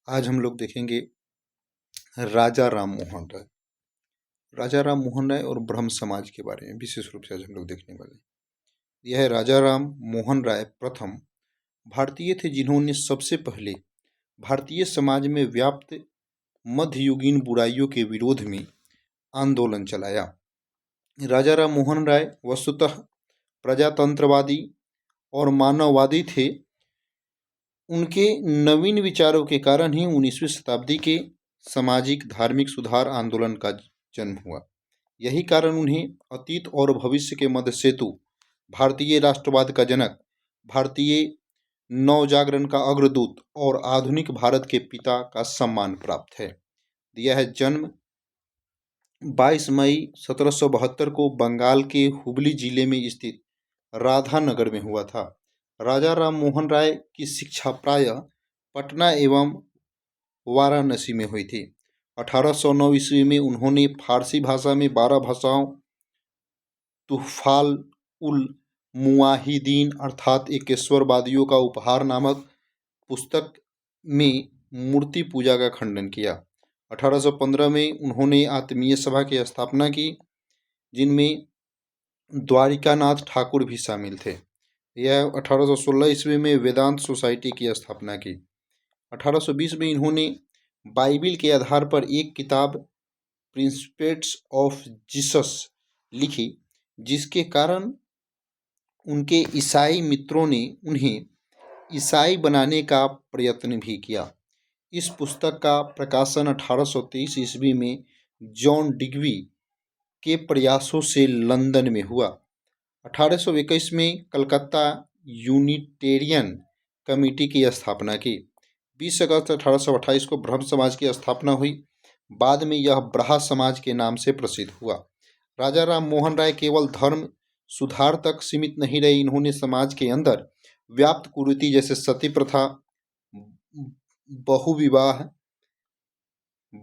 आज हम लोग देखेंगे राजा राम मोहन राय। राजा राम मोहन राय और ब्रह्म समाज के बारे में विशेष रूप से आज हम लोग देखने वाले हैं। यह राजा राम मोहन राय प्रथम भारतीय थे जिन्होंने सबसे पहले भारतीय समाज में व्याप्त मध्ययुगीन बुराइयों के विरोध में आंदोलन चलाया। राजा राम मोहन राय वस्तुतः प्रजातंत्रवादी और मानववादी थे। उनके नवीन विचारों के कारण ही 19वीं शताब्दी के सामाजिक धार्मिक सुधार आंदोलन का जन्म हुआ। यही कारण उन्हें अतीत और भविष्य के मध्य सेतु, भारतीय राष्ट्रवाद का जनक, भारतीय नवजागरण का अग्रदूत और आधुनिक भारत के पिता का सम्मान प्राप्त है। यह जन्म 22 मई 1772 को बंगाल के हुबली जिले में स्थित राधानगर में हुआ था। राजा राम मोहन राय की शिक्षा प्रायः पटना एवं वाराणसी में हुई थी। 1809 ईस्वी में उन्होंने फारसी भाषा में 12 भाषाओं तुहफाल उल मुआहिदीन अर्थात एकेश्वरवादियों का उपहार नामक पुस्तक में मूर्ति पूजा का खंडन किया। 1815 में उन्होंने आत्मीय सभा की स्थापना की, जिनमें द्वारिकानाथ ठाकुर भी शामिल थे। यह 1816 ईस्वी में वेदांत सोसाइटी की स्थापना की। 1820 में इन्होंने बाइबिल के आधार पर एक किताब प्रिंसिपल्स ऑफ जीसस लिखी, जिसके कारण उनके ईसाई मित्रों ने उन्हें ईसाई बनाने का प्रयत्न भी किया। इस पुस्तक का प्रकाशन 1823 ईस्वी में जॉन डिग्बी के प्रयासों से लंदन में हुआ। 1821 में कलकत्ता यूनिटेरियन कमेटी की स्थापना की। 20 अगस्त 1828 को ब्रह्म समाज की स्थापना हुई। बाद में यह ब्रहा समाज के नाम से प्रसिद्ध हुआ। राजा राम मोहन राय केवल धर्म सुधार तक सीमित नहीं रहे। इन्होंने समाज के अंदर व्याप्त कुरीति जैसे सती प्रथा, बहुविवाह,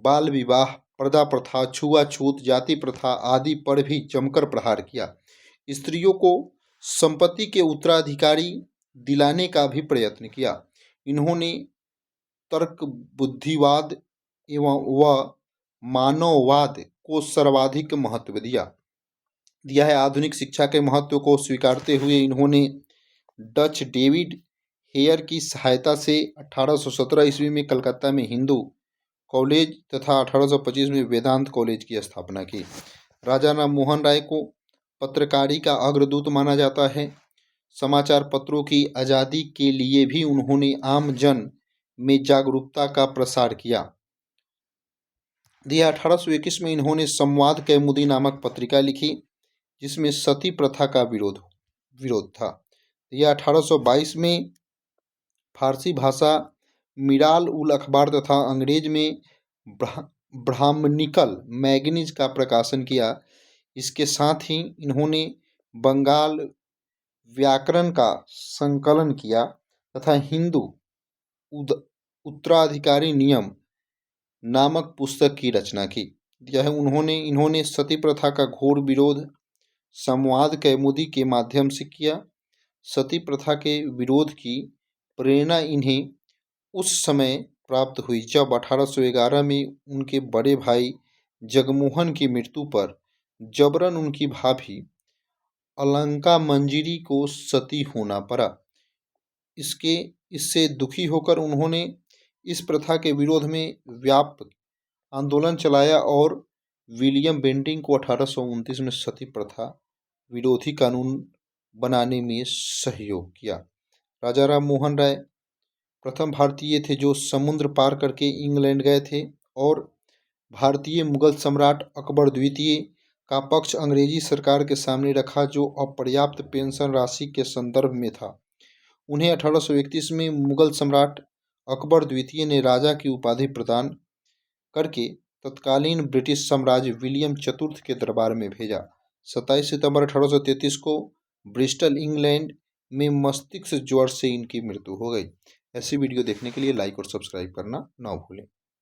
बाल विवाह, पर्दा प्रथा, छुआछूत, जाति प्रथा आदि पर भी जमकर प्रहार किया। स्त्रियों को संपत्ति के उत्तराधिकारी दिलाने का भी प्रयत्न किया। इन्होंने तर्क बुद्धिवाद एवं मानववाद को सर्वाधिक महत्व दिया। यह आधुनिक शिक्षा के महत्व को स्वीकारते हुए इन्होंने डच डेविड हेयर की सहायता से 1817 ईस्वी में कलकत्ता में हिंदू कॉलेज तथा 1825 में वेदांत कॉलेज की स्थापना की। राजा राम मोहन राय को पत्रकारी का अग्रदूत माना जाता है। समाचार पत्रों की आज़ादी के लिए भी उन्होंने आम जन में जागरूकता का प्रसार किया। 1821 में इन्होंने संवाद कौमुदी नामक पत्रिका लिखी, जिसमें सती प्रथा का विरोध था। 1822 में फारसी भाषा मिराल उल अखबार तथा अंग्रेज में ब्राह्मणिकल मैगजीन का प्रकाशन किया। इसके साथ ही इन्होंने बंगाल व्याकरण का संकलन किया तथा हिंदू उत्तराधिकारी नियम नामक पुस्तक की रचना की। इन्होंने सती प्रथा का घोर विरोध संवाद कौमुदी के माध्यम से किया। सती प्रथा के विरोध की प्रेरणा इन्हें उस समय प्राप्त हुई जब 1811 में उनके बड़े भाई जगमोहन की मृत्यु पर जबरन उनकी भाभी अलंका मंजरी को सती होना पड़ा। इससे दुखी होकर उन्होंने इस प्रथा के विरोध में व्यापक आंदोलन चलाया और विलियम बेंटिंग को 1829 में सती प्रथा विरोधी कानून बनाने में सहयोग किया। राजा राम मोहन राय प्रथम भारतीय थे जो समुद्र पार करके इंग्लैंड गए थे और भारतीय मुगल सम्राट अकबर द्वितीय का पक्ष अंग्रेजी सरकार के सामने रखा, जो अपर्याप्त पेंशन राशि के संदर्भ में था। उन्हें 1831 में मुगल सम्राट अकबर द्वितीय ने राजा की उपाधि प्रदान करके तत्कालीन ब्रिटिश साम्राज्य विलियम चतुर्थ के दरबार में भेजा। 27 सितंबर 1833 को ब्रिस्टल इंग्लैंड में मस्तिष्क ज्वर से इनकी मृत्यु हो गई। ऐसी वीडियो देखने के लिए लाइक और सब्सक्राइब करना ना भूलें।